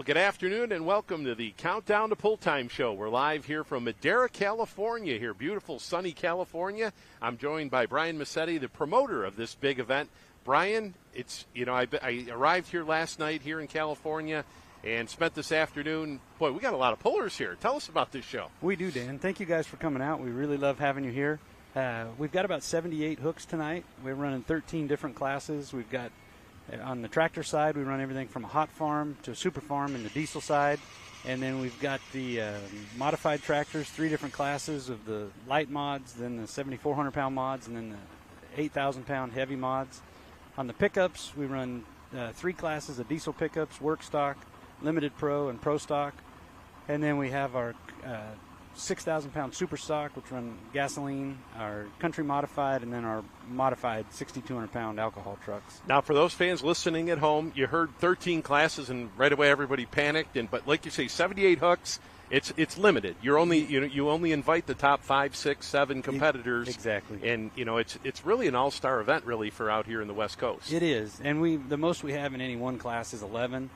good afternoon and welcome to the Countdown to Pull Time show. We're live here from Madera, California, here, beautiful sunny California. I'm joined by Brian Massetti, the promoter of this big event. Brian, I arrived here last night here in California and spent this afternoon. Boy, we got a lot of pullers here. Tell us about this show. We do, Dan. Thank you guys for coming out. We really love having you here. We've got about 78 hooks tonight. We're running 13 different classes. We've got on the tractor side, we run everything from a hot farm to a super farm in the diesel side. And then we've got the modified tractors, 3 different classes of the light mods, then the 7,400-pound mods, and then the 8,000-pound heavy mods. On the pickups, we run 3 classes of diesel pickups, Workstock, Limited Pro, and Pro Stock. And then we have our 6,000-pound super stock, which run gasoline, our country modified, and then our modified 6,200-pound alcohol trucks. Now, for those fans listening at home, you heard 13 classes, and right away everybody panicked. But like you say, 78 hooks. It's limited. You only invite the top 5, 6, 7 competitors. Exactly. And it's really an all-star event, really, for out here in the West Coast. It is, and the most we have in any one class is 11.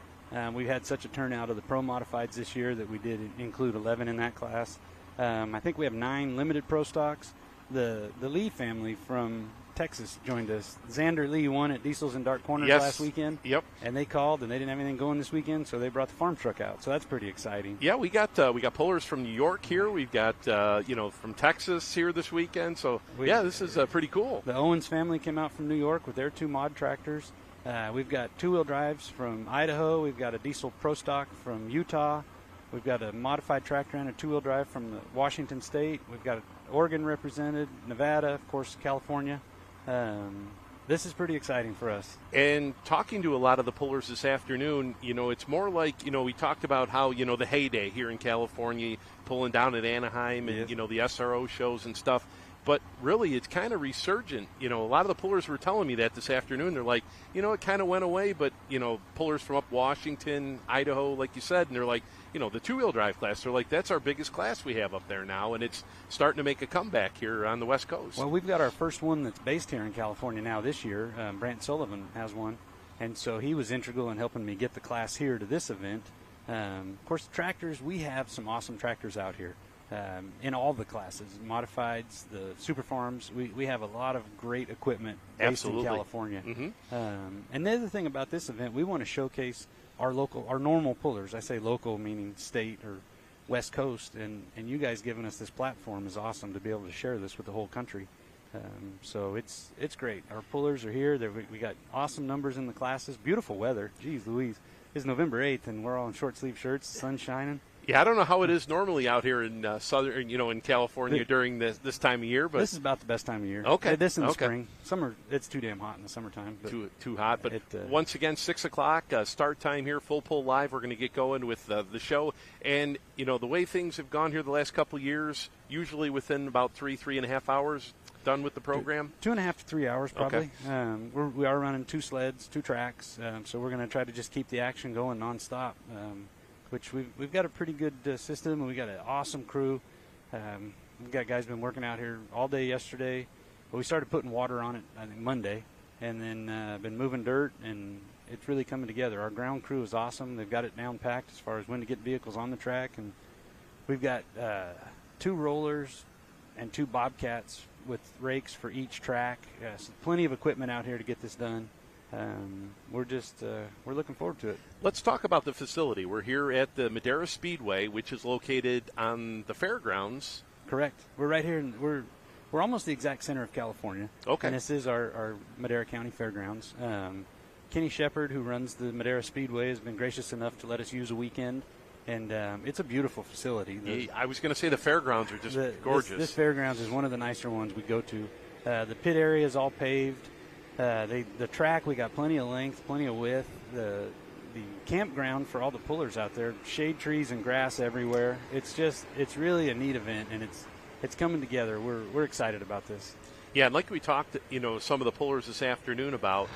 We've had such a turnout of the pro modifieds this year that we did include 11 in that class. I think we have 9 limited pro stocks. The Lee family from Texas joined us. Xander Lee won at Diesels and Dark Corners last weekend. Yep. And they called, and they didn't have anything going this weekend, so they brought the farm truck out. So that's pretty exciting. Yeah, we got pullers from New York here. We've got from Texas here this weekend. So this is pretty cool. The Owens family came out from New York with their 2 mod tractors. We've got 2-wheel drives from Idaho. We've got a diesel pro stock from Utah. We've got a modified tractor and a 2-wheel drive from Washington State. We've got Oregon represented, Nevada, of course, California. This is pretty exciting for us. And talking to a lot of the pullers this afternoon, it's more like, we talked about how, the heyday here in California, pulling down at Anaheim and, the SRO shows and stuff. But really, it's kind of resurgent. A lot of the pullers were telling me that this afternoon. They're like, it kind of went away, but, pullers from up Washington, Idaho, like you said, and they're like, the 2-wheel drive class, they're like, that's our biggest class we have up there now, and it's starting to make a comeback here on the West Coast. Well, we've got our first one that's based here in California now this year. Brant Sullivan has one, and so he was integral in helping me get the class here to this event. Of course, the tractors, we have some awesome tractors out here. In all the classes, modifieds, the super farms, we have a lot of great equipment based in California. Mm-hmm. And the other thing about this event, we want to showcase our normal pullers. I say local meaning state or West Coast, and you guys giving us this platform is awesome to be able to share this with the whole country. So it's great. Our pullers are here. We got awesome numbers in the classes. Beautiful weather. Geez Louise. It's November 8th, and we're all in short sleeve shirts. The sun's shining. Yeah, I don't know how it is normally out here in southern, in California during this time of year, but this is about the best time of year. Okay, this in the spring. Summer, it's too damn hot in the summertime. But too hot. But once again, 6:00 start time here. FullPull.live. We're going to get going with the show, and the way things have gone here the last couple of years, usually within about 3.5 hours. Done with the program? 2.5 to 3 hours, probably. Okay. We are running 2 sleds, 2 tracks, so we're going to try to just keep the action going nonstop. Which we've got a pretty good system, and we got an awesome crew. We've got guys been working out here all day yesterday. But we started putting water on it, I think, Monday, and then been moving dirt, and it's really coming together. Our ground crew is awesome. They've got it down packed as far as when to get vehicles on the track, and we've got 2 rollers and 2 bobcats with rakes for each track. So plenty of equipment out here to get this done. We're looking forward to it. Let's talk about the facility. We're here at the Madera Speedway, which is located on the fairgrounds. Correct. We're right here. We're almost the exact center of California. Okay. And this is our Madera County Fairgrounds. Kenny Shepard, who runs the Madera Speedway, has been gracious enough to let us use a weekend. And it's a beautiful facility. I was going to say the fairgrounds are just gorgeous. This fairgrounds is one of the nicer ones we go to. The pit area is all paved. The track, we got plenty of length, plenty of width. The campground for all the pullers out there, shade trees and grass everywhere. It's really a neat event, and it's coming together. We're excited about this. Yeah, and like we talked, some of the pullers this afternoon about,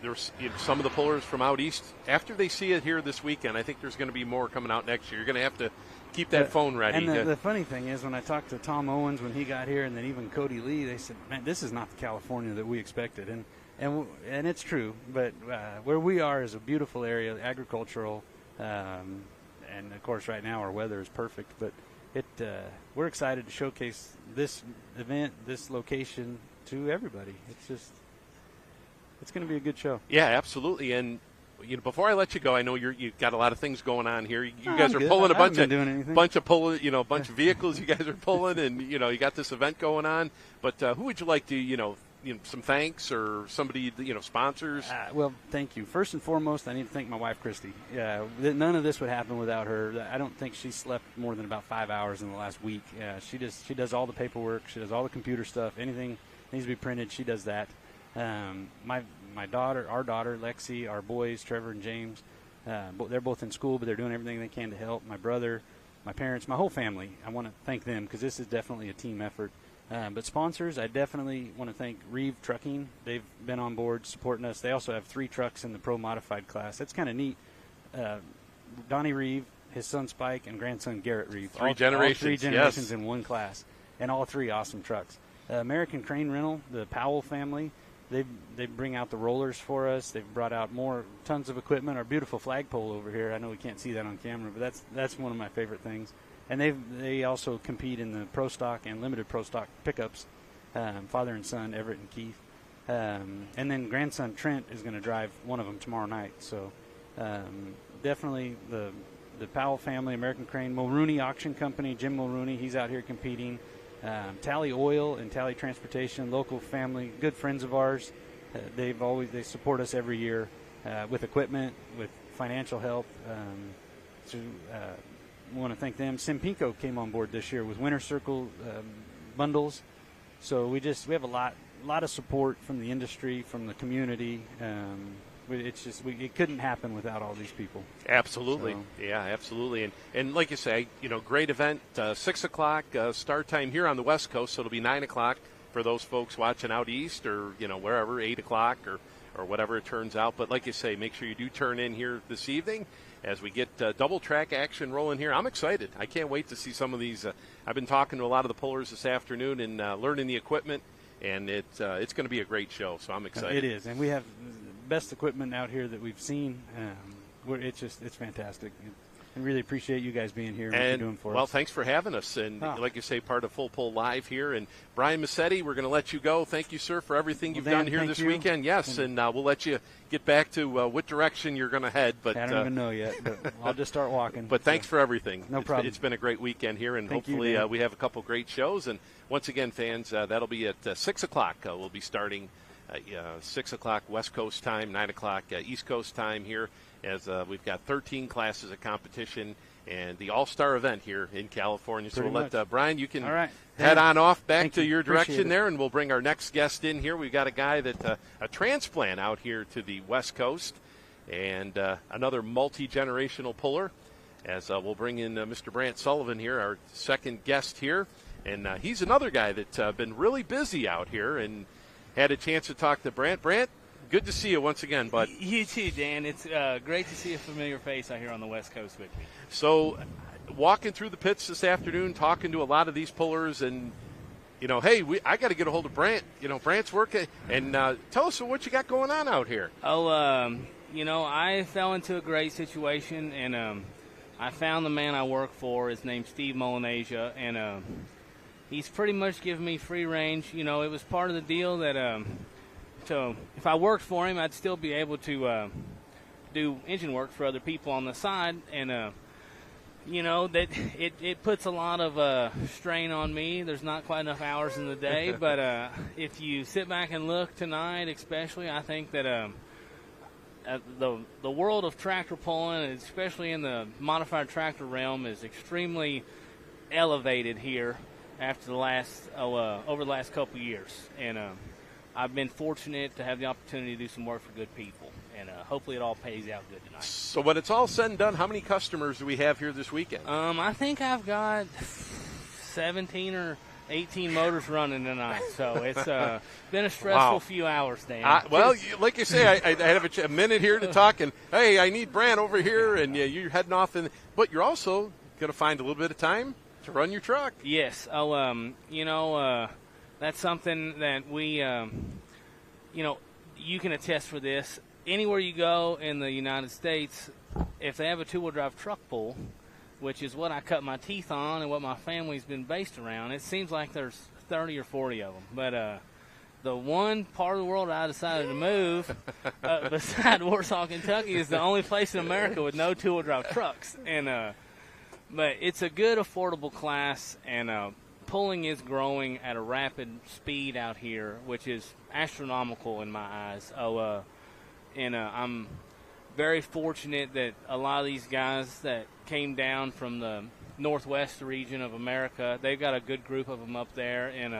there's some of the pullers from out east. After they see it here this weekend, I think there's going to be more coming out next year. You're going to have to keep that phone ready. And the funny thing is, when I talked to Tom Owens when he got here, and then even Cody Lee, they said, "Man, this is not the California that we expected." And it's true. But where we are is a beautiful area, agricultural. And of course, right now our weather is perfect. But we're excited to showcase this event, this location to everybody. It's going to be a good show. Yeah, absolutely. And before I let you go, I know you've got a lot of things going on here. You guys are good. pulling a bunch of vehicles. You guys are pulling, and you got this event going on. But who would you like to some thanks or somebody sponsors? Well, thank you. First and foremost, I need to thank my wife, Christy. None of this would happen without her. I don't think she slept more than about 5 hours in the last week. She does all the paperwork. She does all the computer stuff. Anything needs to be printed, she does that. My daughter, our daughter, Lexi, our boys, Trevor and James, they're both in school, but they're doing everything they can to help. My brother, my parents, my whole family, I want to thank them because this is definitely a team effort. But sponsors, I definitely want to thank Reeve Trucking. They've been on board supporting us. They also have 3 trucks in the Pro Modified class. That's kind of neat. Donnie Reeve, his son Spike, and grandson Garrett Reeve. All 3 generations yes. In one class, and all 3 awesome trucks. American Crane Rental, the Powell family, they bring out the rollers for us. They've brought out tons of equipment. Our beautiful flagpole over here. I know we can't see that on camera, but that's one of my favorite things. And they also compete in the Pro Stock and Limited Pro Stock pickups, father and son, Everett and Keith. And then grandson Trent is going to drive one of them tomorrow night. So definitely the Powell family, American Crane, Mulrooney Auction Company, Jim Mulrooney, he's out here competing. Tally Oil and Tally Transportation, local family, good friends of ours. They support us every year with equipment, with financial help. I want to thank them. Simpico came on board this year with Winter Circle bundles. So we have a lot of support from the industry, from the community. It couldn't happen without all these people. Absolutely. So. Yeah, absolutely. And like you say, great event, 6 o'clock start time here on the West Coast, so it'll be 9 o'clock for those folks watching out east or, wherever, 8 o'clock or whatever it turns out. But like you say, make sure you do turn in here this evening as we get double track action rolling here. I'm excited. I can't wait to see some of these. I've been talking to a lot of the pullers this afternoon and learning the equipment, and it's going to be a great show, so I'm excited. It is, and we have best equipment out here that we've seen. It's fantastic. And really appreciate you guys being here and what you're doing for us. Well, thanks for having us. And like you say, part of FullPull.live here. And Brian Massetti, we're going to let you go. Thank you, sir, for everything you've done here this weekend. Yes, and we'll let you get back to what direction you're going to head. But I don't even know yet, but I'll just start walking. But thanks for everything. No problem. It's been a great weekend here, and hopefully we have a couple great shows. And once again, fans, that'll be at 6 o'clock. We'll be starting 6 o'clock West Coast time, 9 o'clock East Coast time here, as we've got 13 classes of competition and the all-star event here in California. So we'll let Brian, you can head on off back to your direction there, and we'll bring our next guest in here. We've got a guy that a transplant out here to the West Coast, and another multi-generational puller, as we'll bring in Mr. Brant Sullivan here, our second guest here. And he's another guy that's been really busy out here and had a chance to talk to Brant. Brant, good to see you once again, bud. You too, Dan. It's great to see a familiar face out here on the West Coast with me. So, walking through the pits this afternoon, talking to a lot of these pullers, and, hey, I got to get a hold of Brant. Brant's working. And tell us what you got going on out here. Oh, I fell into a great situation, and I found the man I work for. His name's Steve Molinesia, and he's pretty much given me free range. It was part of the deal that so if I worked for him, I'd still be able to do engine work for other people on the side, and that it puts a lot of strain on me. There's not quite enough hours in the day, but if you sit back and look tonight, especially, I think that the world of tractor pulling, especially in the modified tractor realm, is extremely elevated here after over the last couple of years, and I've been fortunate to have the opportunity to do some work for good people, and hopefully it all pays out good tonight. So when it's all said and done, how many customers do we have here this weekend? I think I've got 17 or 18 motors running tonight, so it's been a stressful few hours, Dan. Like you say, I have a minute here to talk, and hey, I need Brant over here, and you're heading off, but you're also going to find a little bit of time to run your truck. Yes. That's something that we, you can attest for this. Anywhere you go in the United States, if they have a two-wheel drive truck pull, which is what I cut my teeth on and what my family's been based around, it seems like there's 30 or 40 of them. But the one part of the world I decided to move, beside Warsaw, Kentucky, is the only place in America with no two-wheel drive trucks. And but it's a good, affordable class, and pulling is growing at a rapid speed out here, which is astronomical in my eyes. I'm very fortunate that a lot of these guys that came down from the northwest region of America, they've got a good group of them up there, and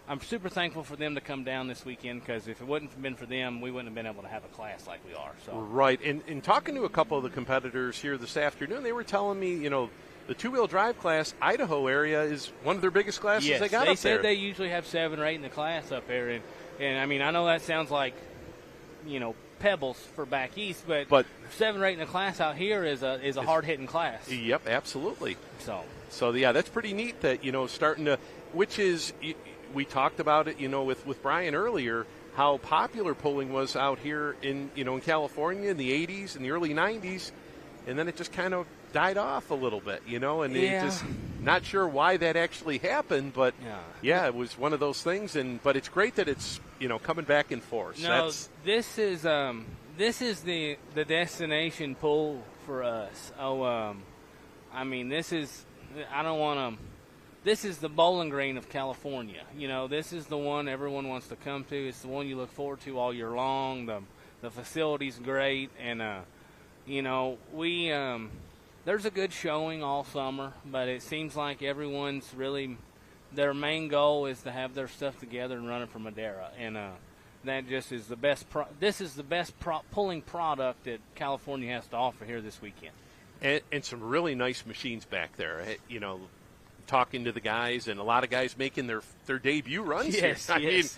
I'm super thankful for them to come down this weekend, because if it wouldn't have been for them, we wouldn't have been able to have a class like we are. So. Right, and talking to a couple of the competitors here this afternoon, they were telling me, the two-wheel drive class, Idaho area, is one of their biggest classes they got up there. They said they usually have 7 or 8 in the class up there, and I mean, I know that sounds like, pebbles for back east, but 7 or 8 in the class out here is a hard-hitting class. Yep, absolutely. So yeah, that's pretty neat that, starting to, which is, we talked about it, with Brian earlier, how popular pulling was out here in in California in the 80s and the early 90s, and then it just kind of died off a little bit, and it just not sure why that actually happened, but it was one of those things, but it's great that it's coming back in force. No, this is the destination pull for us. I mean, this is the Bowling Green of California. This is the one everyone wants to come to. It's the one you look forward to all year long. The facility's great, and there's a good showing all summer, but it seems like everyone's really, their main goal is to have their stuff together and run it for Madera, and that just is the best. This is the best pulling product that California has to offer here this weekend. And some really nice machines back there. Talking to the guys, and a lot of guys making their debut runs here.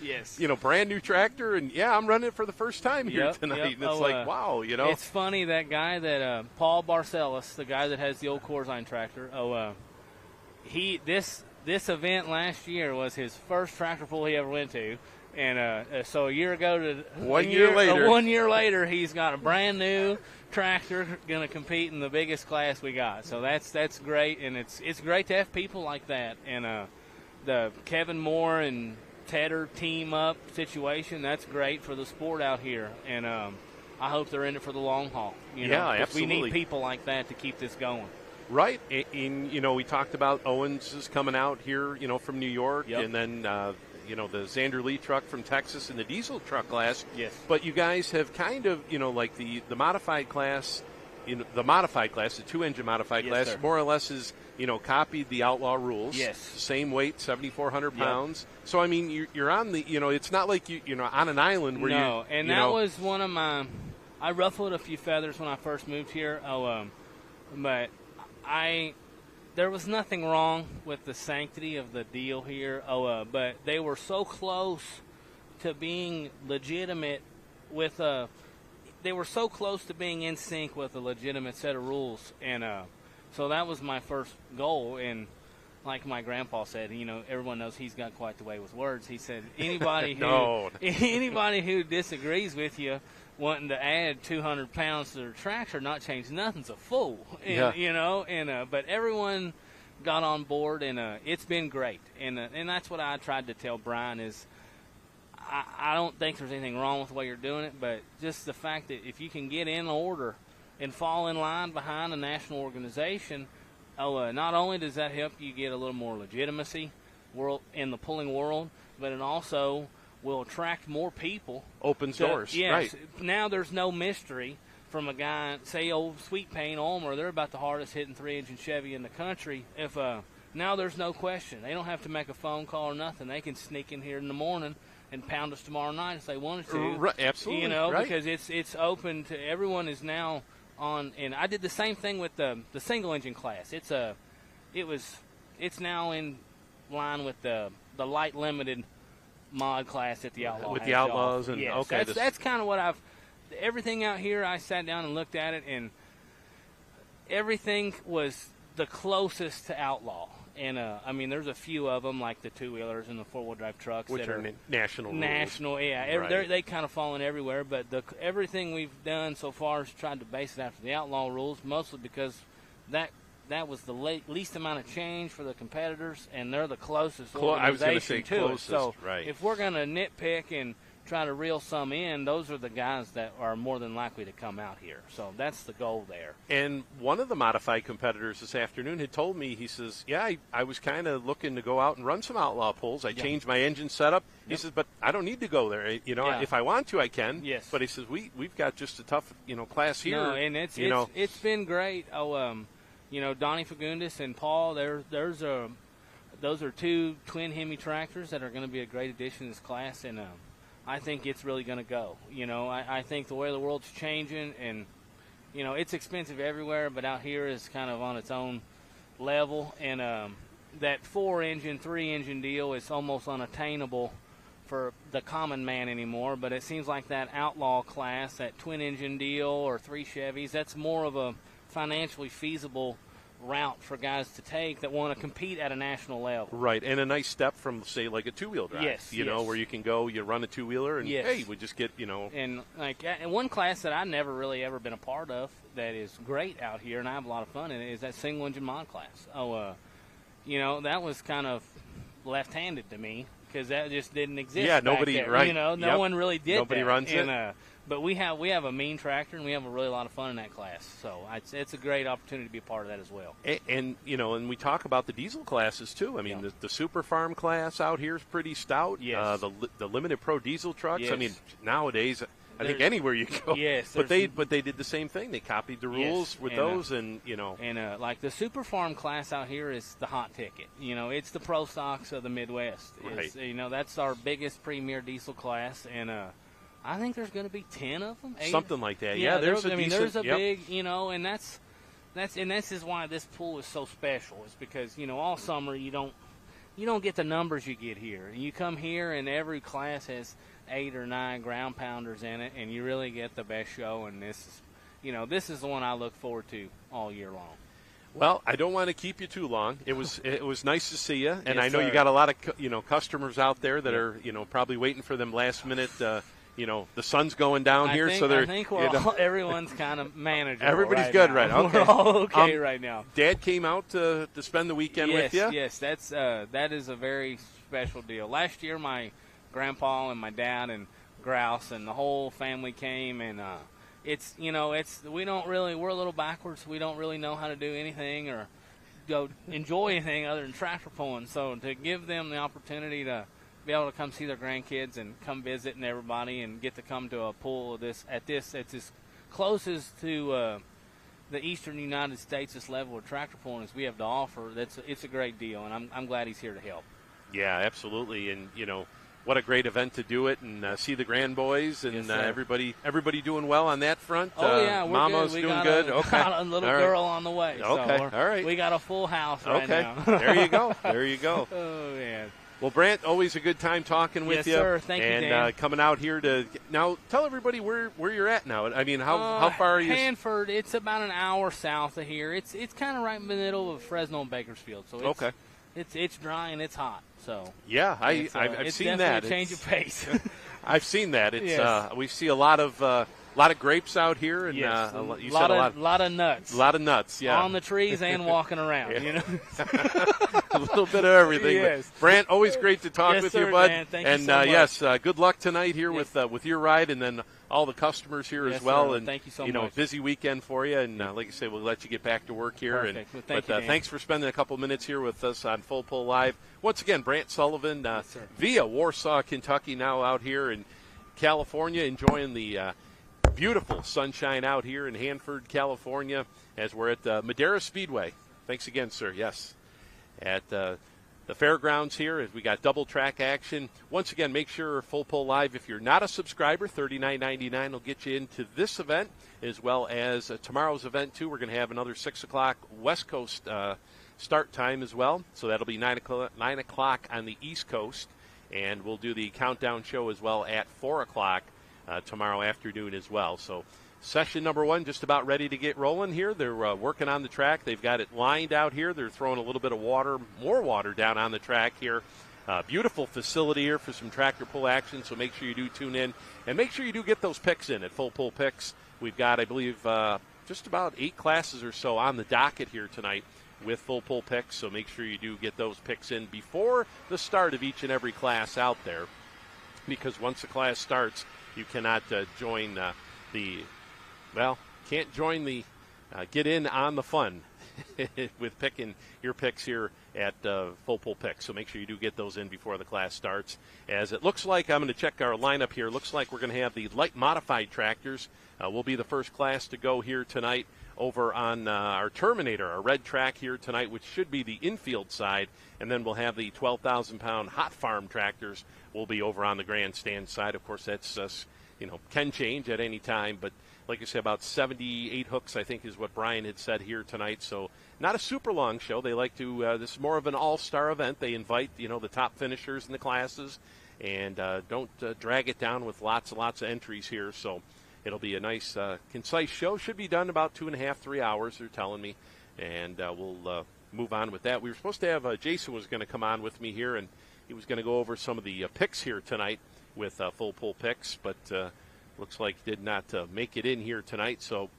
Yes. Brand new tractor, and I'm running it for the first time here tonight. And it's wow, It's funny, that guy that Paul Barcelos, the guy that has the old Corzine tractor. This event last year was his first tractor pull he ever went to, and so a year ago to 1 year later, 1 year later, he's got a brand new tractor going to compete in the biggest class we got. So that's great, and it's great to have people like that. And the Kevin Moore and Tedder team up situation, that's great for the sport out here, and I hope they're in it for the long haul. Absolutely. We need people like that to keep this going. Right. We talked about Owens is coming out here, from New York, and then the Xander Lee truck from Texas in the diesel truck class. Yes. But you guys have kind of, like the modified class, the two-engine modified class, sir. More or less is, copied the Outlaw rules. Yes. Same weight, 7,400 pounds. So, I mean, you're on the, it's not like you're on an island where that was one of my, I ruffled a few feathers when I first moved here. But there was nothing wrong with the sanctity of the deal here, but they were so close to being legitimate they were so close to being in sync with a legitimate set of rules, and so that was my first goal. And like my grandpa said, everyone knows he's got quite the way with words. He said, anybody who disagrees with you wanting to add 200 pounds to their tractor, not change nothing's a fool. And, but everyone got on board, and it's been great. And that's what I tried to tell Brian is I don't think there's anything wrong with the way you're doing it, but just the fact that if you can get in order and fall in line behind a national organization, not only does that help you get a little more legitimacy in the pulling world, but it also will attract more people. Opens doors. Yes. Right. Now there's no mystery from a guy, say old Sweet Pain Ulmer, they're about the hardest hitting 3-engine Chevy in the country. Now there's no question. They don't have to make a phone call or nothing. They can sneak in here in the morning and pound us tomorrow night if they wanted to. Right, absolutely. Right. Because it's open to everyone is now on. And I did the same thing with the single engine class. It's now in line with the light limited mod class at the Outlaw. With the Outlaws and okay, that's kind of what everything out here. I sat down and looked at it, and everything was the closest to Outlaw. And I mean, there's a few of them like the 2-wheelers and the 4-wheel drive trucks which that are national rules. National, yeah. Right. They kind of fall in everywhere, but everything we've done so far is tried to base it after the outlaw rules, mostly because that was the least amount of change for the competitors, and they're the closest organization I was going to say to closest, it. So right. if we're going to nitpick and try to reel some in, those are the guys that are more than likely to come out here. So that's the goal there. And one of the modified competitors this afternoon had told me, he says, yeah, I was kind of looking to go out and run some outlaw pulls. I changed my engine setup. He says, but I don't need to go there. You know, if I want to, I can. Yes. But he says, we've got just a tough, class here. No, and it's been great. Donnie Fagundes and Paul, those are two twin Hemi tractors that are going to be a great addition to this class, and I think it's really going to go. I think the way the world's changing, and it's expensive everywhere, but out here is kind of on its own level, and that 4-engine, 3-engine deal is almost unattainable for the common man anymore. But it seems like that outlaw class, that twin-engine deal or 3 Chevys, that's more of a financially feasible route for guys to take that want to compete at a national level. Right, and a nice step from, say, like a 2-wheel drive. Yes, where you can go, you run a 2-wheeler, and hey, we just get, And and one class that I've never really ever been a part of that is great out here, and I have a lot of fun in it, is that single-engine mod class. That was kind of left-handed to me because that just didn't exist. Yeah, back nobody, there. right. No one really did. Nobody runs it. But we have a mean tractor, and we have a really lot of fun in that class. So it's a great opportunity to be a part of that as well. And and we talk about the diesel classes too. I mean, the Super Farm class out here is pretty stout. Yes. The Limited Pro diesel trucks. Yes. I mean, nowadays, I think anywhere you go. Yes. But they did the same thing. They copied the rules with those, and And like the Super Farm class out here is the hot ticket. It's the Pro Stocks of the Midwest. Right. That's our biggest premier diesel class, and I think there's going to be 10 of them. 8. Something like that. Yeah, there's a big, and this is why this pool is so special. Is because all summer you don't get the numbers you get here. You come here and every class has 8 or 9 ground pounders in it, and you really get the best show. And this is the one I look forward to all year long. Well, I don't want to keep you too long. It was nice to see you, and Yes, I know sir. you got a lot of customers out there that are probably waiting for them last minute. The sun's going down here, so they're. I think everyone's kind of manageable. Everybody's right good, now. right? Okay. We're all okay right now. Dad came out to spend the weekend with you. Yes, that is a very special deal. Last year, my grandpa and my dad and Grouse and the whole family came, and we're a little backwards. We don't really know how to do anything or go enjoy anything other than tractor pulling. So to give them the opportunity to be able to come see their grandkids and come visit and everybody and get to come to a pool of this it's as closest to the eastern United States, this level of tractor pulling as we have to offer. It's a great deal, and I'm glad he's here to help. Yeah, absolutely, and what a great event to do it and see the grandboys and Yes, everybody doing well on that front. Oh yeah, we're Mama's good. doing good. Okay, got a little girl on the way. Okay, so all right. We got a full house right now. There you go. There you go. Oh man. Well, Brant, always a good time talking with you. Yes, sir. Thank you, and Dan. coming out here to now tell everybody where you're at now. I mean, how far are you? Hanford. It's about an hour south of here. It's kind of right in the middle of Fresno and Bakersfield. So it's dry and it's hot. So yeah, I've it's seen definitely that. A change of pace. I've seen that. It's Yes. We see a lot of grapes out here, and yes, a lot of nuts. A lot of nuts, yeah, on the trees and walking around. A little bit of everything. Yes. But Brant, always great to talk Yes, with sir, you, bud. Dan. Thank you and so much. yes, good luck tonight here Yes. with your ride, and then all the customers here Yes, as well. sir. And thank you so much. much. Busy weekend for you, and like I say, we'll let you get back to work here. Perfect. Well, thank but you, Dan. thanks for spending a couple minutes here with us on Full Pull Live. Once again, Brant Sullivan sir. via Warsaw, Kentucky, now out here in California, enjoying the beautiful sunshine out here in Hanford, California, as we're at Madera Speedway. Thanks again, sir. Yes, at the fairgrounds here, as we got double track action. Once again, make sure Full Pull Live, if you're not a subscriber, $39.99 will get you into this event, as well as tomorrow's event, too. We're going to have another 6 o'clock West Coast start time as well. So that'll be 9 o'clock on the East Coast. And we'll do the countdown show as well at 4 o'clock tomorrow afternoon as well. So Session number 1 just about ready to get rolling here. They're working on the track. They've got it lined out here. They're throwing a little bit of water, more water down on the track here. Beautiful facility here for some tractor pull action, so make sure you do tune in. And make sure you do get those picks in at Full Pull Picks. We've got, I believe, just about 8 classes or so on the docket here tonight with Full Pull Picks, so make sure you do get those picks in before the start of each and every class out there, because once the class starts, you cannot get in on the fun with picking your picks here at Full Pull Picks. So make sure you do get those in before the class starts. As it looks like, I'm going to check our lineup here. Looks like we're going to have the light modified tractors. Will be the first class to go here tonight over on our Terminator, our red track here tonight, which should be the infield side. And then we'll have the 12,000-pound hot farm tractors will be over on the grandstand side. Of course, that's can change at any time, but like I said, about 78 hooks, I think, is what Brian had said here tonight. So not a super long show. They like to, this is more of an all-star event. They invite, the top finishers in the classes, and don't drag it down with lots and lots of entries here. So it'll be a nice, concise show. Should be done about 2.5, 3 hours, they're telling me. And we'll move on with that. We were supposed to have, Jason was going to come on with me here, and he was going to go over some of the picks here tonight with Full Pull Picks, but looks like did not make it in here tonight. So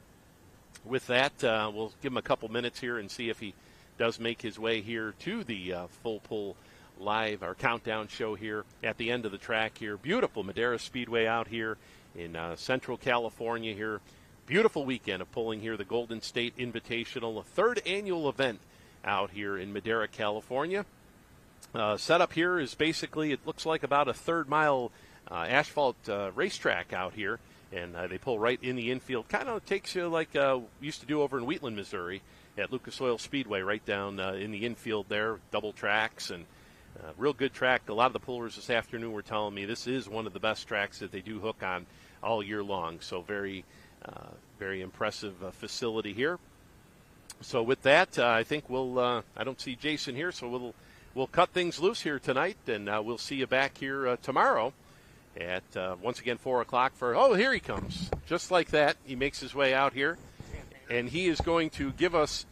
with that, we'll give him a couple minutes here and see if he does make his way here to the FullPull.live, our countdown show here at the end of the track here. Beautiful Madera Speedway out here in Central California here. Beautiful weekend of pulling here, the Golden State Invitational, a third annual event out here in Madera, California. Setup here is basically, it looks like about a third-mile asphalt racetrack out here, and they pull right in the infield. Kind of takes you like we used to do over in Wheatland, Missouri at Lucas Oil Speedway, right down in the infield there, double tracks, and real good track. A lot of the pullers this afternoon were telling me this is one of the best tracks that they do hook on all year long, so very impressive facility here. So with that, I think we'll I don't see Jason here, so we'll cut things loose here tonight, and we'll see you back here tomorrow at, once again, 4 o'clock here he comes. Just like that, he makes his way out here, and he is going to give us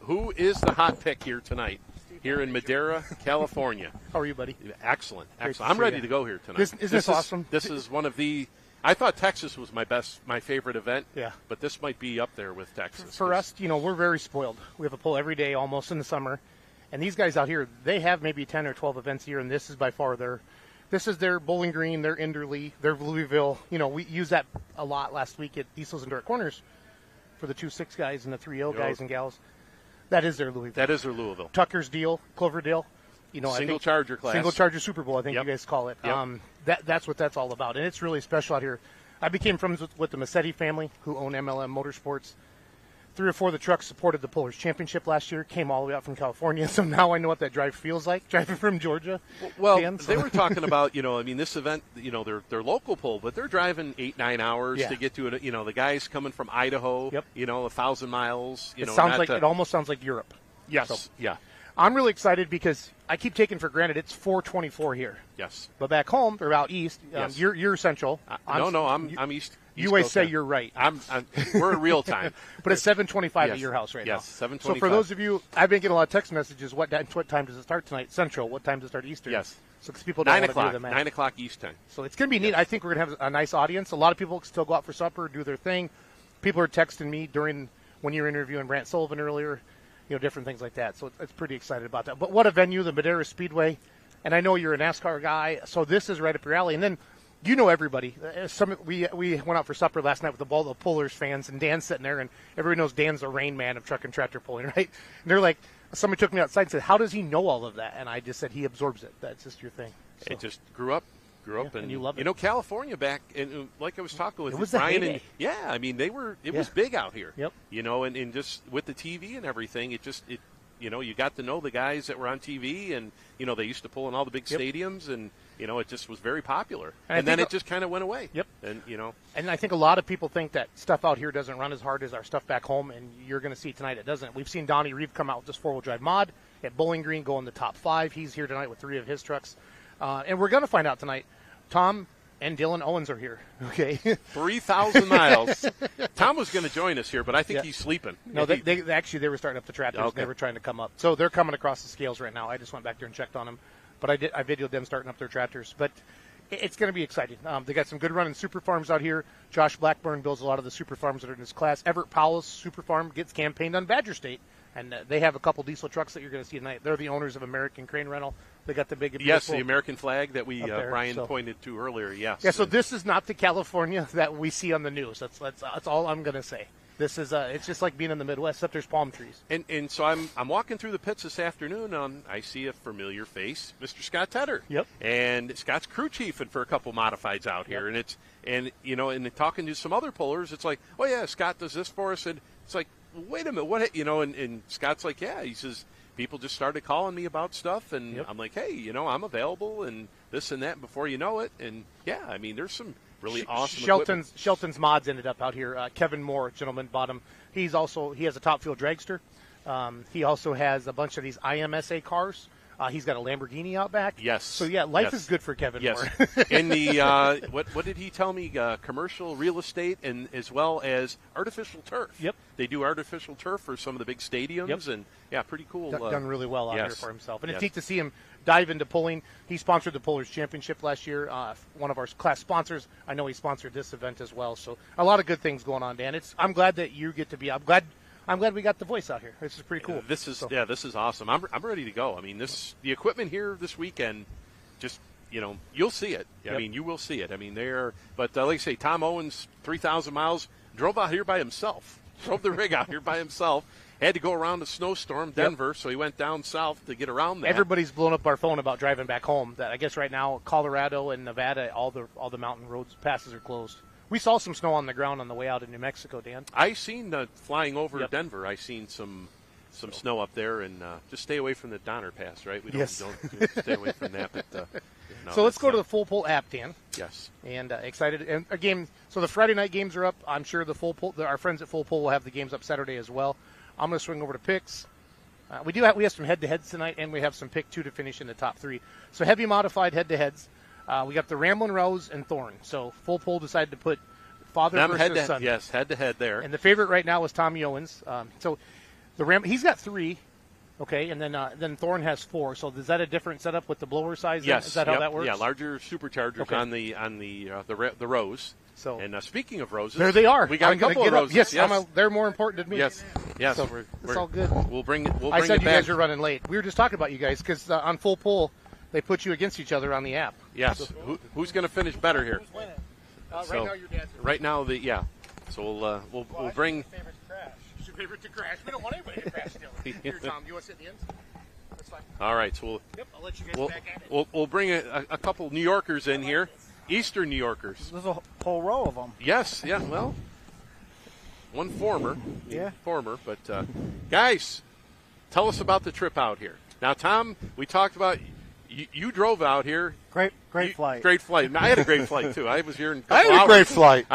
who is the hot pick here tonight here in Madera, California. How are you, buddy? Excellent. I'm ready to go here tonight. Isn't this awesome? This is one of the – I thought Texas was my favorite event. Yeah. But this might be up there with Texas. For us, we're very spoiled. We have a pull every day almost in the summer. And these guys out here, they have maybe 10 or 12 events a year, and this is by far their Bowling Green, their Enderley, their Louisville. We used that a lot last week at Diesel's and Dirt Corners for the 2.6 guys and the 3.0 guys and gals. That is their Louisville. Tucker's deal, Cloverdale. Single charger class. Single charger Super Bowl, I think you guys call it. Yep. That's what that's all about, and it's really special out here. I became friends with the Massetti family, who own MLM Motorsports. 3 or 4 of the trucks supported the Pullers Championship last year, came all the way out from California, so now I know what that drive feels like, driving from Georgia. Well, they were talking about, this event, they're local pull, but they're driving 8-9 hours to get to it. The guys coming from Idaho, 1,000 miles. It almost sounds like Europe. Yes, so, yeah. I'm really excited because I keep taking for granted it's 4:24 here. Yes. But back home, or out east, you're central. I'm east. You always say you're right. We're in real time. But it's 7:25 at your house right now. Yes, 7:25. So for those of you, I've been getting a lot of text messages. What time does it start tonight? Central. What time does it start Eastern? Yes. So because people don't 9 want o'clock. to do the math. 9 o'clock East time. So it's going to be neat. I think we're going to have a nice audience. A lot of people still go out for supper, do their thing. People are texting me when you were interviewing Brant Sullivan earlier. Different things like that. So it's pretty excited about that. But what a venue, the Madera Speedway. And I know you're a NASCAR guy, so this is right up your alley. And then everybody. We went out for supper last night with all the Pullers fans, and Dan's sitting there, and everybody knows Dan's the Rain Man of truck and tractor pulling, right? And they're like, somebody took me outside and said, how does he know all of that? And I just said, he absorbs it. That's just your thing. So. It just grew up, and you love it. California back, and like I was talking with it was Brian, the and it was big out here. Yep. And just with the TV and everything, you got to know the guys that were on TV, and they used to pull in all the big stadiums, and it just was very popular. And then it just kind of went away. Yep. And and I think a lot of people think that stuff out here doesn't run as hard as our stuff back home, and you're going to see tonight it doesn't. We've seen Donnie Reeve come out with this 4-wheel drive mod at Bowling Green, go in the top 5. He's here tonight with 3 of his trucks. And we're going to find out tonight. Tom, And Dylan Owens are here. Okay. 3,000 miles. Tom was going to join us here, but I think he's sleeping. No, they were starting up the tractors. Okay. They were trying to come up. So they're coming across the scales right now. I just went back there and checked on them. But I videoed them starting up their tractors. But it's going to be exciting. They got some good running super farms out here. Josh Blackburn builds a lot of the super farms that are in his class. Everett Powell's super farm gets campaigned on Badger State. And they have a couple diesel trucks that you're going to see tonight. They're the owners of American Crane Rental. They got the big, yes, the American flag that we there, Brian pointed to earlier. Yes. Yeah. So this is not the California that we see on the news. That's all I'm going to say. This is it's just like being in the Midwest, except there's palm trees. And so I'm walking through the pits this afternoon. I see a familiar face, Mr. Scott Tedder. Yep. And Scott's crew chiefing for a couple modifieds out here, and and talking to some other pullers, it's like, oh yeah, Scott does this for us, and it's like, wait a minute, what? And Scott's like, yeah, he says people just started calling me about stuff, and I'm like, hey, I'm available and this and that. And before you know it, and yeah, I mean, there's some really awesome Shelton's mods ended up out here. Kevin Moore, gentleman, bought him. He has a top fuel dragster. He also has a bunch of these IMSA cars. He's got a Lamborghini out back. Yes. So yeah, life is good for Kevin Moore. In the what did he tell me? Commercial real estate and as well as artificial turf. Yep. They do artificial turf for some of the big stadiums, and yeah, pretty cool. Done really well out here for himself, and it's neat to see him dive into pulling. He sponsored the Pullers Championship last year. One of our class sponsors. I know he sponsored this event as well. So a lot of good things going on, Dan. I'm glad that you get to be. I'm glad we got the voice out here. This is pretty cool. This is awesome. I'm ready to go. I mean, the equipment here this weekend, just you'll see it. I mean, you will see it. I mean, but like I say, Tom Owens, 3,000 miles, drove out here by himself. Drove the rig out here by himself. Had to go around a snowstorm, Denver, so he went down south to get around that. Everybody's blown up our phone about driving back home. That I guess right now, Colorado and Nevada, all the mountain roads passes are closed. We saw some snow on the ground on the way out in New Mexico, Dan. I seen flying over Denver. I seen some snow up there, and just stay away from the Donner Pass, right? We don't stay away from that. But, so let's go to the Full Pull app, Dan. Yes. And excited. And a game. So the Friday night games are up. I'm sure our friends at Full Pull will have the games up Saturday as well. I'm going to swing over to picks. We have some head-to-heads tonight, and we have some pick 2 to finish in the top 3. So heavy modified head-to-heads. We got the Ramblin' Rose and Thorn. So Full Pull decided to put father versus son. Yes, head-to-head there. And the favorite right now is Tommy Owens. So he's got 3. Okay, and then Thorn has 4. So is that a different setup with the blower size? Yes. Is that how that works? Yeah, larger superchargers on the Rose. So, and speaking of roses, there they are. We got a couple of roses. Yes, they're more important to me. Yes. So it's all good. We'll bring it. I said you guys are running late. We were just talking about you guys because on Full Pull they put you against each other on the app. Yes. So, who's going to finish better here? Who's winning? Right now, your dad's winning. Right now, So we'll bring. Favorite to crash. It's your favorite to crash. We don't want anybody to crash still. Here, Tom, you want to sit in the end? That's fine. All right. So I'll let you guys back at it. We'll bring a couple New Yorkers in here. Eastern New Yorkers. There's a whole row of them. Yes, yeah, well, one former. Yeah. Former, but guys, tell us about the trip out here. Now, Tom, we talked about, you drove out here. Great flight. Great flight. Now, I had a great flight, too. I was here in a couple I had a hours. great flight.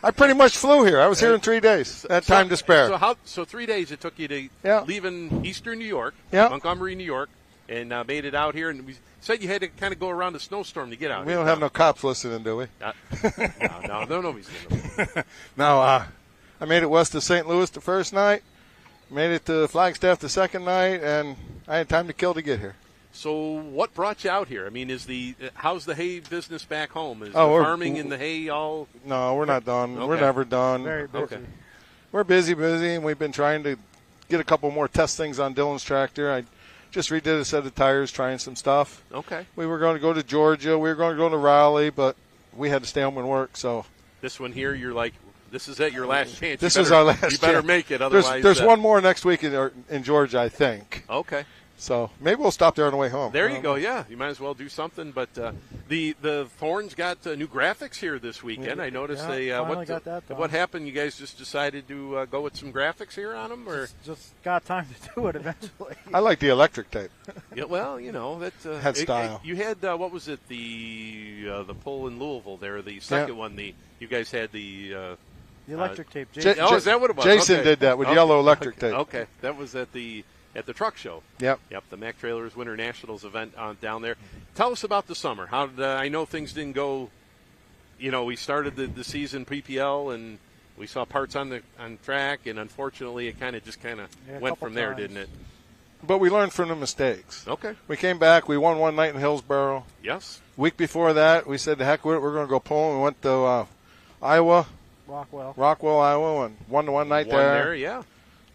I pretty much flew here. I was here in 3 days. Had time to spare. So 3 days it took you to leaving Eastern New York, Montgomery, New York, and made it out here, and we said you had to kind of go around a snowstorm to get out. We don't have no cops listening, do we? No, nobody's going to. No, I made it west of St. Louis the first night, made it to Flagstaff the second night, and I had time to kill to get here. So what brought you out here? I mean, how's the hay business back home? Is the farming and the hay all? No, we're not done. Okay. We're never done. Very busy. Okay. We're busy, and we've been trying to get a couple more test things on Dylan's tractor. I just redid a set of tires, trying some stuff. Okay. We were going to go to Georgia. We were going to go to Raleigh, but we had to stay home and work. So this one here, you're like, this is your last chance. This is our last chance. You better make it, otherwise. There's one more next week in Georgia, I think. Okay. So maybe we'll stop there on the way home. There you go. Yeah, you might as well do something. But the Thorns got new graphics here this weekend. I noticed they. What happened? You guys just decided to go with some graphics here on them, or just got time to do it eventually. I like the electric tape. Yeah, well, that had style. You had what was it? The pull in Louisville there. The second one. You guys had the electric tape. Is that what it was? Jason did that with yellow electric tape. Okay, that was at the truck show. Yep, the Mack Trailers Winter Nationals event down there. Tell us about the summer. How did I know things didn't go we started the season PPL and we saw parts on track, and unfortunately it kind of went from there, didn't it? But we learned from the mistakes. Okay. We came back. We won one night in Hillsboro. Yes. Week before that, we said, the heck with it. We're going to go pulling. We went to Iowa. Rockwell, Iowa, and won one night there. Yeah.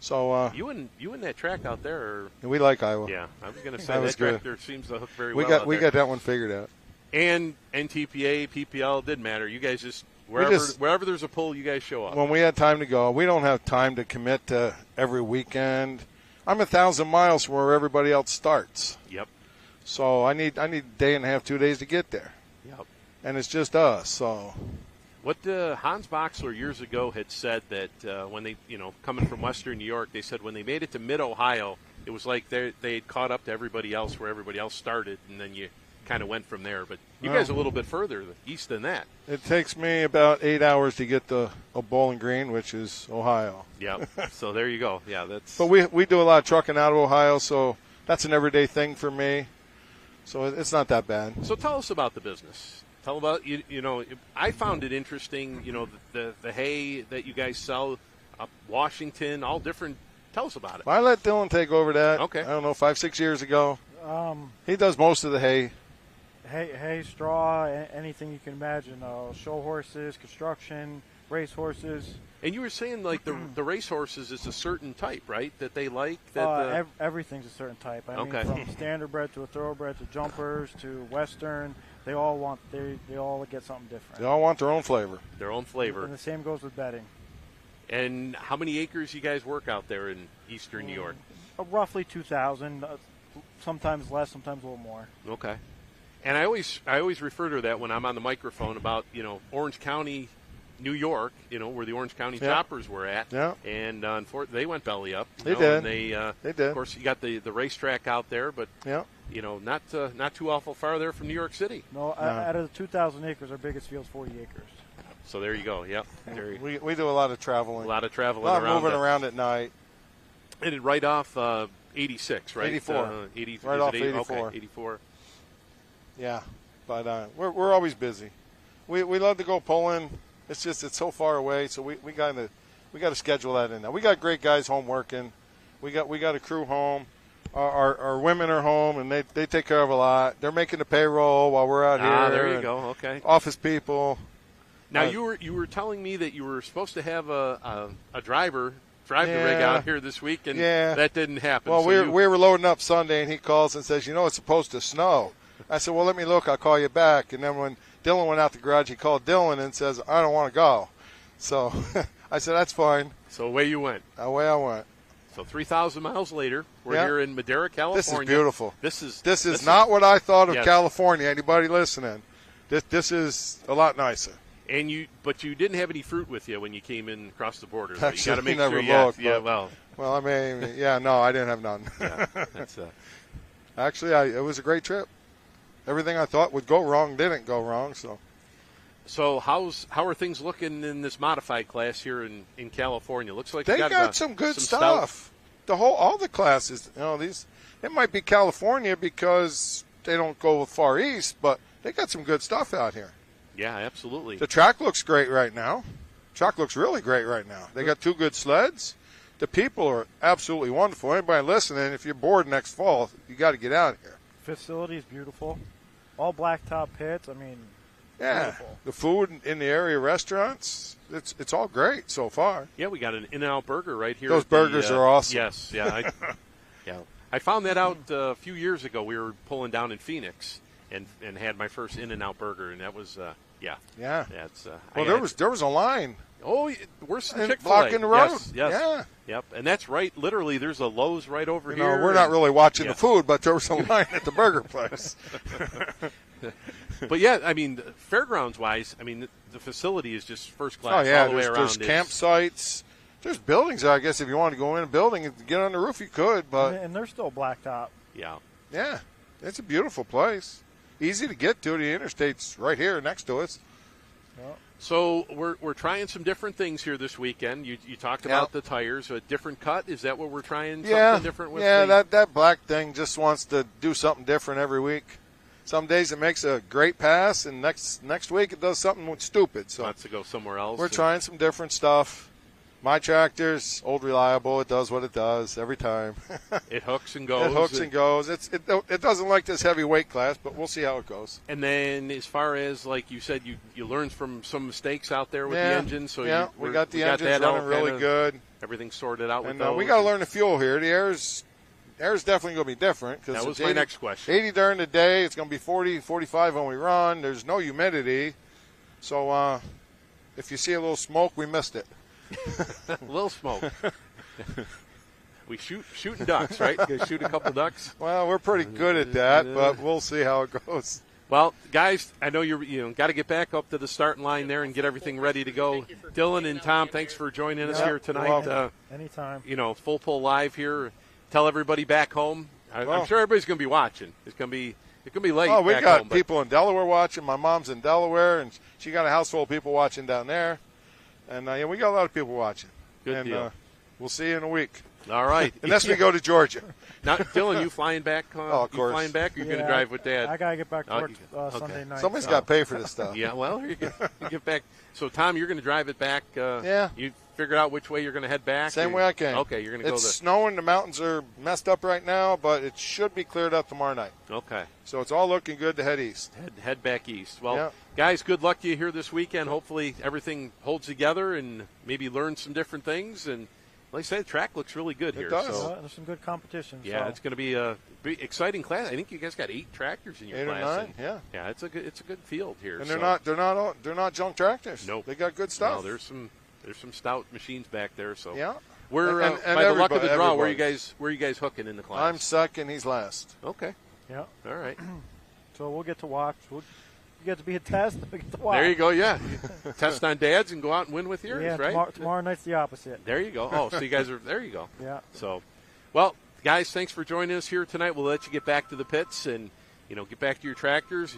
So you and that track out there. We like Iowa. Yeah, I was going to say that track there seems to hook very well. We got that one figured out. And NTPA, PPL, didn't matter. You guys just wherever there's a pull, you guys show up. When we had time to go, we don't have time to commit to every weekend. I'm 1,000 miles from where everybody else starts. Yep. So I need a day and a half, 2 days to get there. Yep. And it's just us. So what Hans Boxler years ago had said that when they, coming from Western New York, they said when they made it to Mid-Ohio, it was like they had caught up to everybody else where everybody else started, and then you kind of went from there. But you guys are a little bit further east than that. It takes me about 8 hours to get to Bowling Green, which is Ohio. Yeah. So there you go. Yeah, that's. But we do a lot of trucking out of Ohio, so that's an everyday thing for me. So it's not that bad. So tell us about the business. Tell about I found it interesting. The hay that you guys sell up Washington, all different. Tell us about it. Well, I let Dylan take over that. Okay. I don't know, 5-6 years ago. He does most of the hay. Hay, straw, anything you can imagine. Show horses, construction, race horses. And you were saying like the race horses is a certain type, right? That they like. Everything's a certain type. I Okay. mean, from standardbred to a thoroughbred to jumpers to western, they all get something different. They all want their own flavor. Their own flavor. And the same goes with bedding. And how many acres you guys work out there in eastern New York? Roughly 2,000. Sometimes less, sometimes a little more. Okay. And I always refer to that when I'm on the microphone about Orange County, New York, where the Orange County choppers were at. Yeah. And they went belly up. They did. And they did. Of course, you got the racetrack out there, but not too awful far there from New York City. No, out of the 2,000 acres, our biggest field's 40 acres. So there you go. Yep. We do a lot of traveling. A lot of traveling. A lot of moving around around at night. And right off 86, right? 84. 80, right off 84. Okay, 84. Yeah, but we're always busy. We love to go pulling. It's so far away, so we got to schedule that in now. We got great guys home working. We got a crew home. Our women are home, and they take care of a lot. They're making the payroll while we're out here. Ah, there you go. Okay. Office people. Now you were telling me that you were supposed to have a driver drive the rig out here this week, and that didn't happen. Well, so we were loading up Sunday, and he calls and says, it's supposed to snow. I said, well, let me look. I'll call you back. And then when Dylan went out the garage, he called Dylan and says, I don't want to go. So I said, that's fine. So away you went. Away I went. So 3,000 miles later, we're here in Madera, California. This is beautiful. This is not what I thought of California. Anybody listening? This is a lot nicer. And but you didn't have any fruit with you when you came in across the border. So Actually, you got to make never sure. Looked, well, I mean, no, I didn't have none. That's Actually, it was a great trip. Everything I thought would go wrong didn't go wrong. So how are things looking in this modified class here in California? Looks like they got some good stuff. All the classes, it might be California because they don't go far east, but they got some good stuff out here. Yeah, absolutely. The track looks great right now. Track looks really great right now. They got 2 good sleds. The people are absolutely wonderful. Anybody listening, if you're bored next fall, you got to get out here. Facility is beautiful. All blacktop pits. I mean, beautiful. The food in the area restaurants, it's all great so far. Yeah, we got an In-N-Out burger right here. Those burgers are awesome. Yes, yeah. I found that out a few years ago. We were pulling down in Phoenix and had my first In-N-Out burger, and that was Yeah. That's there was a line. Oh, worse than Chick-fil-A. Blocking the road. Yes. Yeah. Yep. And that's right. Literally, there's a Lowe's right over here. We're not really watching the food, but there was a line at the burger place. But yeah, I mean, fairgrounds-wise, I mean, the facility is just first class all the way around. There's campsites. There's buildings there, I guess. If you want to go in a building and get on the roof, you could. But and they're still blacktop. Yeah. Yeah. It's a beautiful place. Easy to get to. The interstate's right here next to us. Yep. So we're trying some different things here this weekend. You talked about the tires, a different cut. Is that what we're trying? Something different with? Yeah, that black thing just wants to do something different every week. Some days it makes a great pass, and next week it does something stupid. So wants to go somewhere else. We're trying some different stuff. My tractor's old reliable. It does what it does every time. It hooks and goes. It hooks and goes. It doesn't like this heavy weight class, but we'll see how it goes. And then as far as, like you said, you learned from some mistakes out there with the engine. So we got the engines running really good. Everything sorted out with and those. We got to learn the fuel here. The air's definitely going to be different. That was my next question. 80 during the day. It's going to be 40, 45 when we run. There's no humidity. So if you see a little smoke, we missed it. A little smoke. We shooting ducks, right? You guys shoot a couple ducks? Well, we're pretty good at that, but we'll see how it goes. Well, guys, I know you got to get back up to the starting line there and get everything ready to go. Dylan and Tom, thanks for joining us here tonight. Anytime. FullPull.live here. Tell everybody back home. I'm sure everybody's going to be watching. It's going to be late. Oh, we got home, people in Delaware watching. My mom's in Delaware, and she got a house full of people watching down there. And we got a lot of people watching. Good deal. We'll see you in a week. All right. Unless we go to Georgia. Now, Dylan, you flying back? Of course. You flying back, or you going to drive with Dad? I got to get back to work Sunday night. Somebody's got to pay for this stuff. Yeah, well, you get back. So, Tom, you're going to drive it back. Yeah. You figured out which way you're going to head back? Same way I came. Okay, you're going to go It's snowing. The mountains are messed up right now, but it should be cleared up tomorrow night. Okay. So it's all looking good to head east. Head back east. Well, guys, good luck to you here this weekend. Hopefully everything holds together and maybe learn some different things. And like I said, the track looks really good here. It does. So. There's some good competition. Yeah, it's going to be a exciting class. I think you guys got 8 tractors in your 8 class. or 9, yeah. Yeah, it's a good field here. And they're not junk tractors. Nope. They got good stuff. No, there's some stout machines back there. So yeah. We're and by the luck of the draw. Where are you guys hooking in the class? I'm second. He's last. Okay. Yeah. All right. So we'll get to watch. You get to be a test. We get to watch. There you go. Yeah. Test on dads and go out and win with yours. Yeah. Right. Tomorrow night's the opposite. There you go. Oh, so you guys are there. You go. Yeah. So, well, guys, thanks for joining us here tonight. We'll let you get back to the pits and get back to your tractors.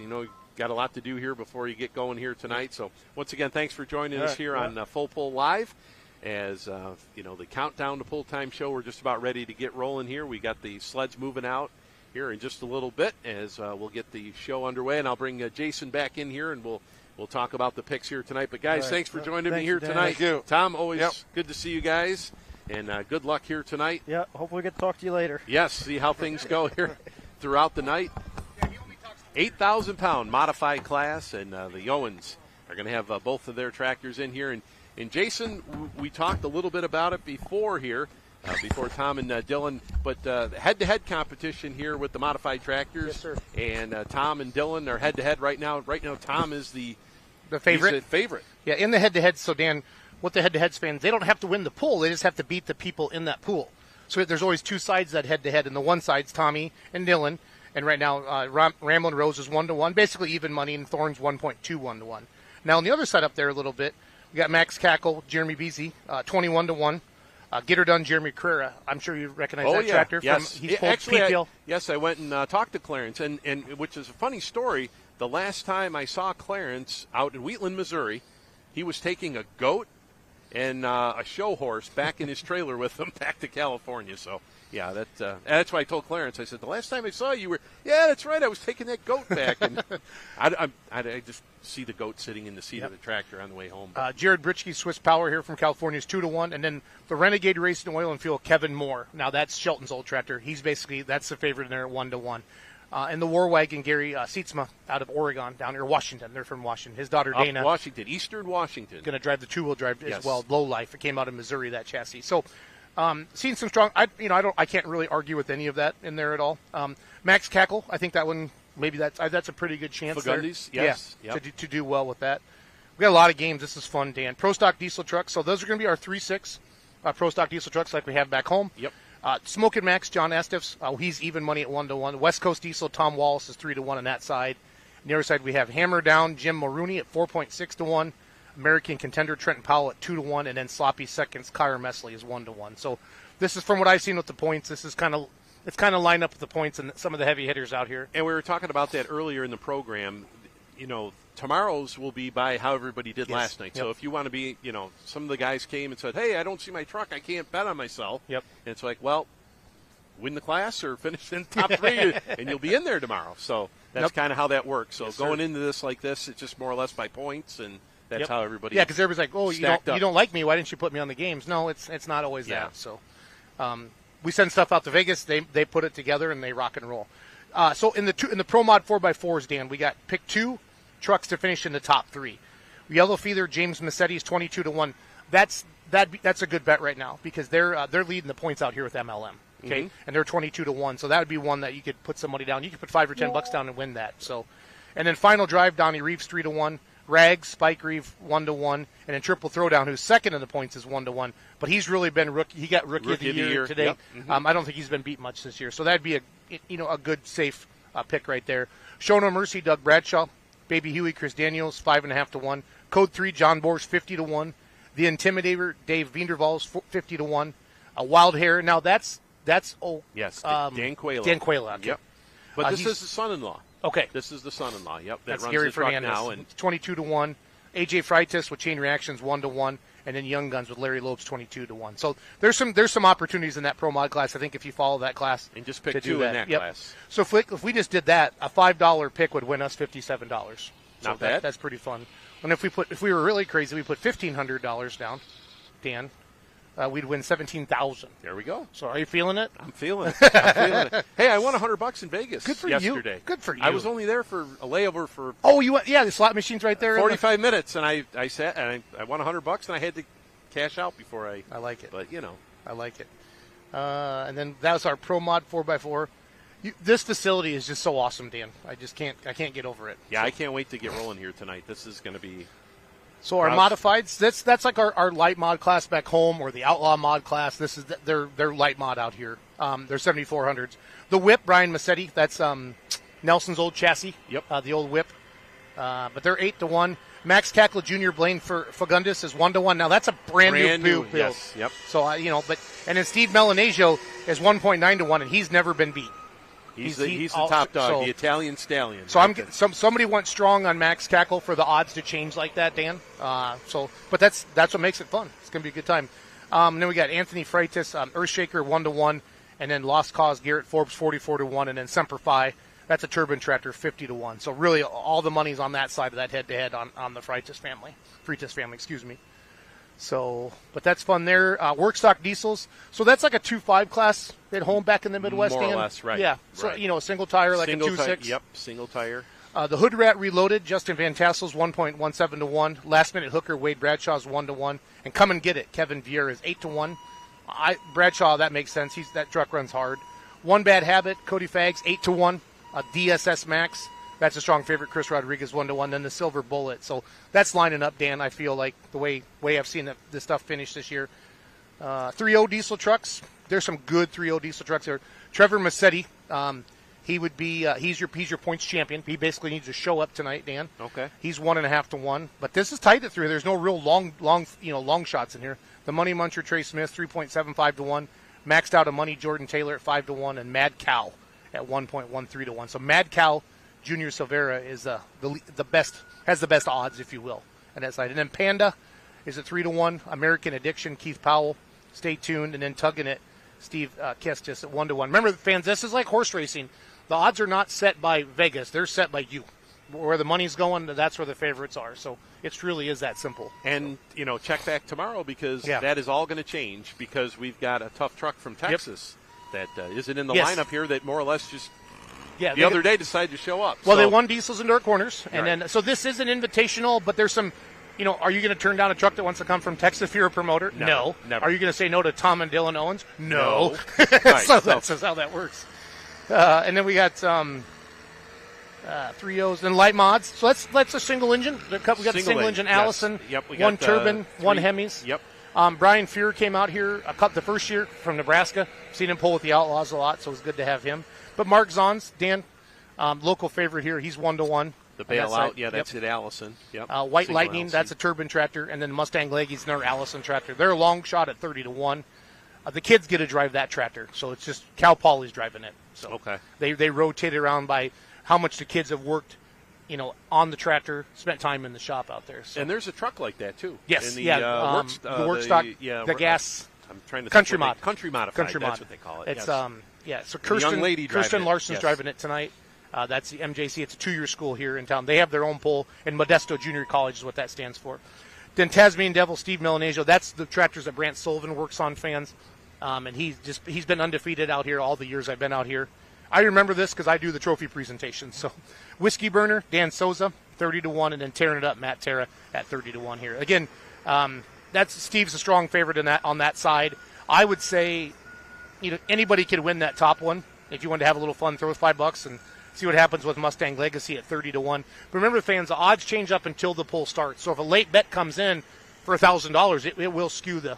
Got a lot to do here before you get going here tonight. So once again, thanks for joining us here on FullPull.live. As the countdown to pull time show, we're just about ready to get rolling here. We got the sleds moving out here in just a little bit as we'll get the show underway, and I'll bring Jason back in here and we'll talk about the picks here tonight. But guys, thanks for joining me here tonight. Thank you. Tom, always good to see you guys, and good luck here tonight. Yeah, hopefully we get to talk to you later. Yes, see how things go here throughout the night. 8,000-pound modified class, and the Owens are going to have both of their tractors in here. And Jason, we talked a little bit about it before here, before Tom and Dylan, but head-to-head competition here with the modified tractors. Yes, sir. And Tom and Dylan are head-to-head right now. Right now, Tom is the favorite. He's the favorite. Yeah, in the head-to-head. So, Dan, what the head-to-heads fans, they don't have to win the pool. They just have to beat the people in that pool. So there's always 2 sides of that head-to-head, and the one side's Tommy and Dylan. And right now, Ramblin' Rose is 1-1, basically even money, and Thorne's 1.21-1. Now, on the other side up there a little bit, we got Max Cackle, Jeremy Beasy, 21-1. Get her done, Jeremy Carrera. I'm sure you recognize that tractor. Yes. He's pulled PPL. Yes, I went and talked to Clarence, and which is a funny story. The last time I saw Clarence out in Wheatland, Missouri, he was taking a goat and a show horse back in his trailer with him back to California. So, yeah, that's why I told Clarence. I said, the last time I saw you were, yeah, that's right, I was taking that goat back. And I just see the goat sitting in the seat of the tractor on the way home. Jared Britschke, Swiss Power here from California is 2-1. And then the Renegade Racing Oil and Fuel, Kevin Moore. Now, that's Shelton's old tractor. That's the favorite in there at 1-1. And the War Wagon, Gary Sietsma out of Oregon, down near Washington. They're from Washington. His daughter, Dana. Washington, Eastern Washington. Going to drive the 2-wheel drive as well, Low Life. It came out of Missouri, that chassis. So, seeing some strong. I can't really argue with any of that in there at all. Max Cackle, I think that one maybe that's a pretty good chance. Fagundes, there. yes, to do well with that. We got a lot of games. This is fun, Dan. Pro Stock diesel trucks. So those are going to be our 3-6 Pro Stock diesel trucks like we have back home. Yep. Smokin' Max, John Estifs, he's even money at 1-1. West Coast Diesel, Tom Wallace is 3-1 on that side. On the other side, we have Hammer Down, Jim Maroney at 4.6-1. American Contender, Trenton Powell at 2-1, and then Sloppy Seconds, Kyra Mesley is 1-1. So this is from what I've seen with the points. This is kind of lined up with the points and some of the heavy hitters out here. And we were talking about that earlier in the program. Tomorrow's will be by how everybody did last night. Yep. So if you want to be, some of the guys came and said, hey, I don't see my truck. I can't bet on myself. Yep. And it's like, well, win the class or finish in top 3, and you'll be in there tomorrow. So That's kind of how that works. So Yes, going sir. into this like this, it's just more or less by points, and that's Yep. how everybody. Yeah, because everybody's like, "Oh, you don't like me? Why didn't you put me on the games?" No, it's not always that. So, we send stuff out to Vegas. They put it together and they rock and roll. So in the Pro Mod 4x4s, Dan, we got pick 2 trucks to finish in the top 3. Yellow Feather James Massetti is 22-1. That's a good bet right now because they're leading the points out here with MLM. Okay, and they're 22-1, so that would be one that you could put somebody down. You could put $5 or $10 down and win that. So, and then Final Drive, Donnie Reeves 3-1, Rags, Spike Reeve 1-1, and then Triple Throwdown, who's second in the points, is 1-1. But he's really been rookie. He got rookie of the year today. Yep. I don't think he's been beat much this year, so that'd be a good safe pick right there. Show No Mercy, Doug Bradshaw, Baby Huey, Chris Daniels 5.5-1, Code 3, John Borsch 50-1, The Intimidator, Dave Vindervalls 50-1, a Wild Hair. Now that's Dan Quayla. Dan Quayla. Okay. Yep. But this is the son-in-law. Okay. This is the son-in-law. Yep. That That's runs Gary the truck Fernandez. now. And 22-1. AJ Freitas with Chain Reactions 1-1, and then Young Guns with Larry Lopes 22-1. So there's some opportunities in that Pro Mod class. I think if you follow that class, and just pick to 2 do in that Yep. class. So if we just did that, a $5 pick would win us $57. So Not bad. That's pretty fun. And if we were really crazy, we put $1,500 down, Dan. We'd win $17,000. There we go. So are you feeling it? I'm feeling it. Hey, I won $100 in Vegas. Good for yesterday. you. Good for you. I was only there for a layover for. Oh, you went? Yeah, the slot machine's right there. 45 minutes, and I sat and I won $100, and I had to cash out before I. I like it. But I like it. And then that was our Pro Mod 4x4. This facility is just so awesome, Dan. I can't get over it. Yeah, I can't wait to get rolling here tonight. This is going to be. So our modifieds, that's like our light mod class back home, or the outlaw mod class. This is their light mod out here. They're 7400s. The whip, Brian Massetti, that's Nelson's old chassis. Yep. The old whip. But they're 8-1. Max Cackle Jr. Blaine for Fagundis is 1-1. Now that's a brand new build. Yes. Yep. So and then Steve Melanasio is 1.9-1, and he's never been beat. He's the top dog, the Italian stallion. So somebody went strong on Max Cackle for the odds to change like that, Dan. But that's what makes it fun. It's going to be a good time. And then we got Anthony Freitas, Earthshaker 1-1, and then Lost Cause Garrett Forbes 44-1, and then Semper Fi. That's a turbine tractor 50-1. So really, all the money's on that side of that head-to-head on the Freitas family. Excuse me. So, but that's fun there. Workstock diesels. So that's like a 2.5 class at home back in the Midwest. More or less, right. Yeah. Right. So a single tire, like single a 2.6. Yep. Single tire. The Hood Rat Reloaded, Justin Van Tassel's 1.17-1. Last Minute Hooker, Wade Bradshaw's 1-1. And Come and Get It, Kevin Vieira is 8-1. Bradshaw, that makes sense. That truck runs hard. One Bad Habit, Cody Fags, 8-1. DSS Max, that's a strong favorite. Chris Rodriguez 1-1. Then the Silver Bullet. So that's lining up, Dan. I feel like the way I've seen this stuff finish this year. 3.0 diesel trucks. There's some good 3.0 diesel trucks there. Trevor Massetti, he would be he's your points champion. He basically needs to show up tonight, Dan. Okay. He's 1.5-1. But this is tight at 3. There's no real long shots in here. The Money Muncher Trey Smith 3.75-1. Maxed out of Money Jordan Taylor at 5-1, and Mad Cow at 1.13-1. So Mad Cow Junior Silvera is the best, has the best odds, if you will, on that side. And then Panda is at 3-1. American Addiction Keith Powell, stay tuned. And then Tugging It Steve Kestis at 1-1. Remember, fans, this is like horse racing. The odds are not set by Vegas; they're set by you. Where the money's going, that's where the favorites are. So it truly is that simple. And, check back tomorrow because that is all going to change because we've got a tough truck from Texas that isn't in the lineup here that more or less just the other day decided to show up. Well, they won diesels in dark corners. And then so this is an invitational, but there's some, are you going to turn down a truck that wants to come from Texas if you're a promoter? No. Never. Are you going to say no to Tom and Dylan Owens? No. Right, so that's how that works. And then we got 3.0s and light mods. So that's a single engine. We got the single engine Allison, Yep, we one got, turbine, 3. one Hemis. Yep. Brian Fear came out here the first year from Nebraska. Seen him pull with the Outlaws a lot, so it was good to have him. But Mark Zons, Dan, local favorite here. He's 1-1. The bailout, that's it, Allison. Yep. White Single Lightning, Allison. that's a turbine tractor, and then Mustang Leggy's another Allison tractor. They're a long shot at 30-1. The kids get to drive that tractor, so it's just Cal Pauly's driving it. So okay. They rotate it around by how much the kids have worked, on the tractor, spent time in the shop out there. So. And there's a truck like that too. Yes, in the, the Workstock, the gas. I'm trying to Country mod. Country modified. Country that's mod. what they call it. It's yes. So Kirsten young lady Larson's yes. driving it tonight. That's the MJC. It's a 2-year school here in town. They have their own pull, and Modesto Junior College is what that stands for. Then Tasmanian Devil, Steve Melanesio. That's the tractors that Brant Sullivan works on, fans. And he's been undefeated out here all the years I've been out here. I remember this because I do the trophy presentation. So Whiskey Burner, Dan Souza, 30-1, and then tearing it up, Matt Terra at 30-1 here. Again, that's Steve's a strong favorite on that side. I would say, anybody could win that top one. If you wanted to have a little fun, throw $5 and see what happens with Mustang Legacy at 30-1. But remember, fans, the odds change up until the pull starts. So if a late bet comes in for $1,000, it will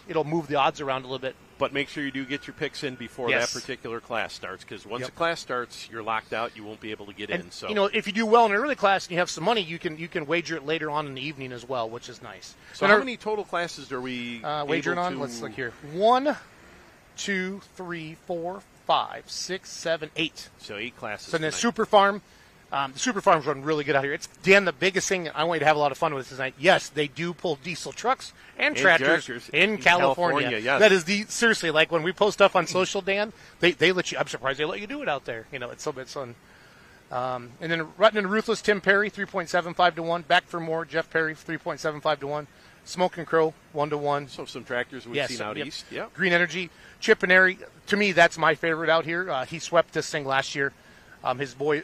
it'll move the odds around a little bit. But make sure you do get your picks in before that particular class starts, because once the class starts, you're locked out. You won't be able to get in. So if you do well in an early class and you have some money, you can wager it later on in the evening as well, which is nice. So how many total classes are we wagering on? Let's look here. 1, 2, 3, 4, 5, 6, 7, 8. So 8 classes. So then Super Farm. The Super Farm's run really good out here. It's, Dan, the biggest thing I want you to have a lot of fun with tonight. Yes, they do pull diesel trucks and tractors in California. Yes. That is seriously, like when we post stuff on social, Dan, they let you, I'm surprised they let you do it out there. It's so much fun. And then Rutten and Ruthless, Tim Perry, 3.75-1. Back for More, Jeff Perry, 3.75-1. Smoke and Crow, 1-1. So some tractors we've seen out east. Yep. Green Energy, Chip and Airy. To me, that's my favorite out here. He swept this thing last year. His boy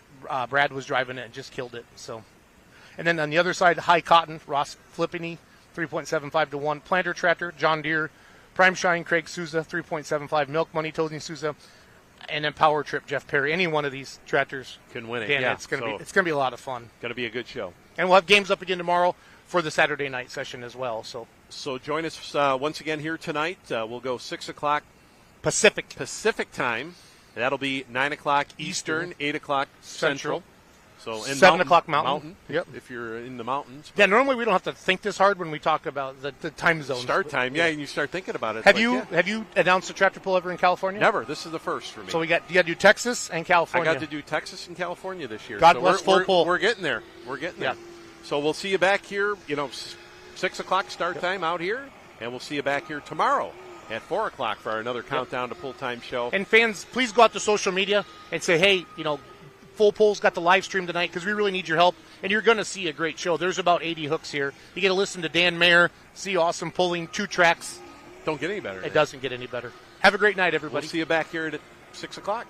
Brad was driving it and just killed it. So, and then on the other side, High Cotton, Ross Flippini, 3.75-1. Planter Tractor, John Deere, Prime Shine, Craig Souza, 3.75. Milk Money, Tony Souza, and then Power Trip, Jeff Perry. Any one of these tractors can win it. Dan, yeah, it's gonna be a lot of fun. Going to be a good show. And we'll have games up again tomorrow for the Saturday night session as well. So join us once again here tonight. We'll go 6 o'clock Pacific time. That'll be 9 o'clock Eastern, 8 o'clock Central. So 7 o'clock Mountain. Yep. If you're in the mountains. Yeah, normally we don't have to think this hard when we talk about the time zones. Start time, and you start thinking about it. Have you announced a tractor pull ever in California? Never. This is the first for me. So you got to do Texas and California. I got to do Texas and California this year. God bless Full Pull. We're getting there. Yeah. So we'll see you back here, 6 o'clock start time out here, and we'll see you back here tomorrow at 4 o'clock for another Countdown to Pull Time show. And fans, please go out to social media and say, hey, Full Pull's got the live stream tonight because we really need your help, and you're going to see a great show. There's about 80 hooks here. You get to listen to Dan Mayer, see Awesome pulling 2 tracks. Don't get any better. It doesn't get any better. Have a great night, everybody. We'll see you back here at 6 o'clock.